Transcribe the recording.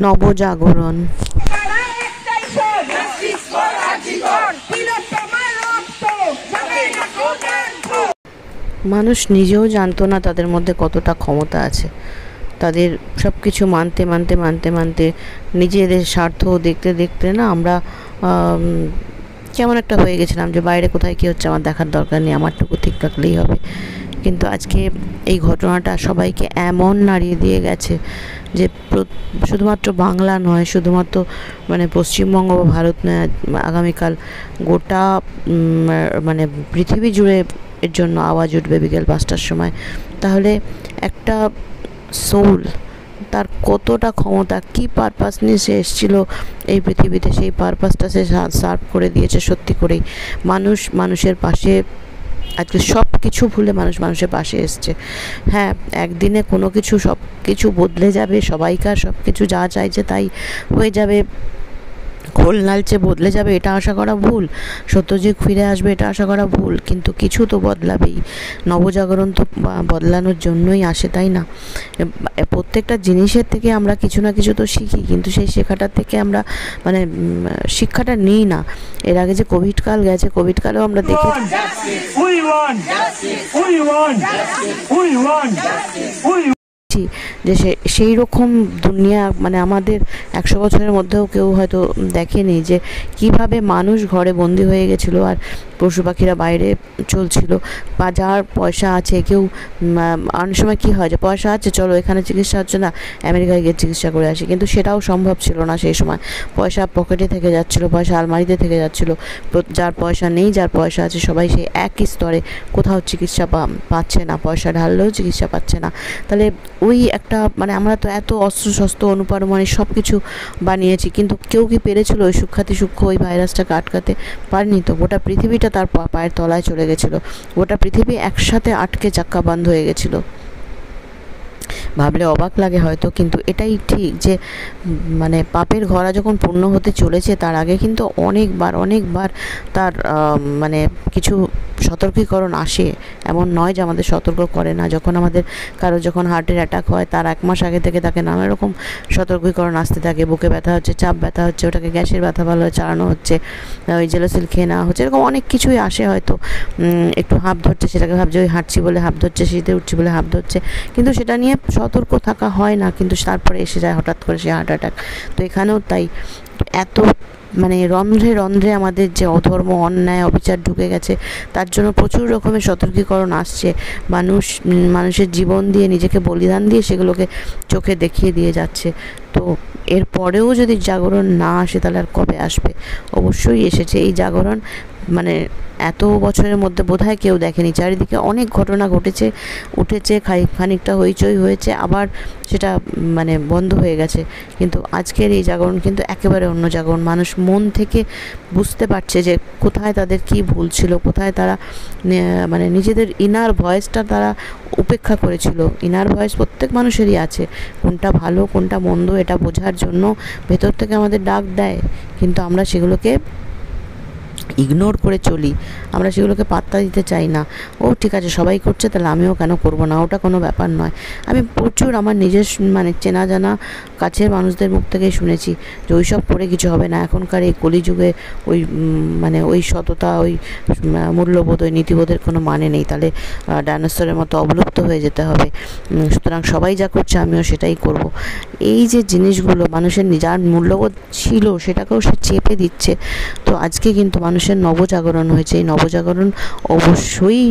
নবজাগরণ। মানুষ নিজেও জানতো না তাদের মধ্যে কতটা ক্ষমতা আছে। তাদের সব কিছু মানতে মানতে মানতে মানতে নিজেদের স্বার্থ দেখতে দেখতে না আমরা কেমন একটা হয়ে গেছিলাম যে বাইরে কোথায় কী হচ্ছে আমার দেখার দরকার নেই, আমারটুকু ঠিক রাখলেই হবে। কিন্তু আজকে এই ঘটনাটা সবাইকে এমন নাড়িয়ে দিয়ে গেছে যে শুধুমাত্র বাংলা নয়, শুধুমাত্র মানে পশ্চিমবঙ্গ বা ভারত নয়, আগামীকাল গোটা মানে পৃথিবী জুড়ে এর জন্য আওয়াজ উঠবে বিকেল 5টার সময়। তাহলে একটা সোল, তার কতটা ক্ষমতা, কি পারপাস নিয়ে সে এসেছিলো এই পৃথিবীতে, সেই পারপাসটা সে সার্ভ করে দিয়েছে সত্যি করেই। মানুষের পাশে আজকে সব কিছু ভুলে মানুষের পাশে এসছে। হ্যাঁ, একদিনে কোনো কিছু সব কিছু বদলে যাবে, সবাইকার সব কিছু যা চাইছে তাই হয়ে যাবে, খোল নালচে বদলে যাবে এটা আশা করা ভুল, সত্যযুগ ফিরে আসবে এটা আশা করা ভুল, কিন্তু কিছু তো বদলাবেই। নবজাগরণ তো বদলানোর জন্যই আসে, তাই না? প্রত্যেকটা জিনিসের থেকে আমরা কিছু না কিছু তো শিখি, কিন্তু সেই শেখাটার থেকে আমরা মানে শিক্ষাটা নিই না। এর আগে যে কোভিড কাল গেছে, কোভিড কালেও আমরা দেখি যে সেই রকম দুনিয়া মানে আমাদের 100 বছরের মধ্যেও কেউ হয়তো দেখেনি যে কিভাবে মানুষ ঘরে বন্দি হয়ে গেছিলো আর পশু পাখিরা বাইরে চলছিল। বা যার পয়সা আছে, কেউ অনেক সময় কী হয় যে পয়সা আছে, চলো এখানে চিকিৎসা হচ্ছে না, আমেরিকায় গিয়ে চিকিৎসা করে আসি, কিন্তু সেটাও সম্ভব ছিল না সেই সময়। পয়সা পকেটে থেকে যাচ্ছিলো, পয়সা আলমারিতে থেকে যাচ্ছিলো। যার পয়সা নেই, যার পয়সা আছে, সবাই সেই একই স্তরে, কোথাও চিকিৎসা পাচ্ছে না, পয়সা ঢাললেও চিকিৎসা পাচ্ছে না। তাহলে ওই একটা মানে আমরা তো এত অস্ত্র শস্ত্র অনুপারমাণিক সব কিছু বানিয়েছি, কিন্তু কেউ কি পেরেছিল ওই সূক্ষ্ম ওই ভাইরাসটাকে আটকাতে? পারেনি তো। গোটা পৃথিবীটা তার পায়ের তলায় চলে গেছিলো, গোটা পৃথিবী একসাথে আটকে চাক্কা বন্ধ হয়ে গেছিলো। ভাবলে অবাক লাগে হয়তো, কিন্তু এটাই ঠিক যে মানে পাপের ঘোড়া যখন পূর্ণ হতে চলেছে তার আগে কিন্তু অনেকবার তার মানে কিছু সতর্কীকরণ আসে। এমন নয় যে আমাদের সতর্ক করে না। যখন আমাদের যখন হার্টের অ্যাটাক হয় তার 1 মাস আগে থেকে তাকে নানা রকম সতর্কীকরণ আসতে থাকে। বুকে ব্যথা হচ্ছে, চাপ ব্যথা হচ্ছে, ওটাকে গ্যাসের ব্যথা ভালো চালানো হচ্ছে, ওই জেলোসিল খেয়ে নেওয়া হচ্ছে, এরকম অনেক কিছুই আসে। হয়তো একটু হাঁপ ধরছে, সেটাকে ভাবছে ওই হাঁটছি বলে হাঁপ ধরছে, শীতে উঠছি বলে হাঁপ ধরছে, কিন্তু সেটা নিয়ে সতর্ক থাকা হয় না, কিন্তু তারপরে এসে যায় হঠাৎ করে সে হার্ট অ্যাটাক। তো এখানেও তাই এত মানে রন্ধ্রে রন্ধ্রে আমাদের যে অধর্ম, অন্যায়, অবিচার ঢুকে গেছে, তার জন্য প্রচুর রকমের সতর্কীকরণ আসছে। মানুষের জীবন দিয়ে, নিজেকে বলিদান দিয়ে সেগুলোকে চোখে দেখিয়ে দিয়ে যাচ্ছে। তো এর পরেও যদি জাগরণ না আসে তাহলে আর কবে আসবে? অবশ্যই এসেছে এই জাগরণ। মানে এত বছরের মধ্যে বোধহয় কেউ দেখেনি। চারিদিকে অনেক ঘটনা উঠেছে, খানিকটা হইচই হয়েছে, আবার সেটা মানে বন্ধ হয়ে গেছে। কিন্তু আজকের এই জাগরণ কিন্তু একেবারে অন্য জাগরণ। মানুষ মন থেকে বুঝতে পারছে যে কোথায় তাদের কি ভুল ছিল, কোথায় তারা মানে নিজেদের ইনার ভয়েসটা তারা উপেক্ষা করেছিল। ইনার ভয়েস প্রত্যেক মানুষেরই আছে, কোনটা ভালো কোনটা মন্দ এটা বোঝার জন্য ভেতর থেকে আমাদের ডাক দেয়, কিন্তু আমরা সেগুলোকে ইগনোর করে চলি, আমরা সেগুলোকে পাত্তা দিতে চাই না। ও ঠিক আছে, সবাই করছে তাহলে আমিও কেন করব না, ওটা কোনো ব্যাপার নয়। আমি প্রচুর আমার নিজের মানে চেনা জানা কাছের মানুষদের মুখ থেকেই শুনেছি যে ওই সব করে কিছু হবে না। এখনকার এই কলিযুগে ওই মানে ওই সততা, ওই মূল্যবোধ, ওই নীতিবোধের কোনো মানে নেই, তাহলে ডাইনোসরের মতো অবলুপ্ত হয়ে যেতে হবে। সুতরাং সবাই যা করছে আমিও সেটাই করব। এই যে জিনিসগুলো মানুষের যার মূল্যবোধ ছিল সেটাকেও সে চেপে দিচ্ছে। তো আজকে কিন্তু মানুষের নবজাগরণ হয়েছে। এই নবজাগরণ অবশ্যই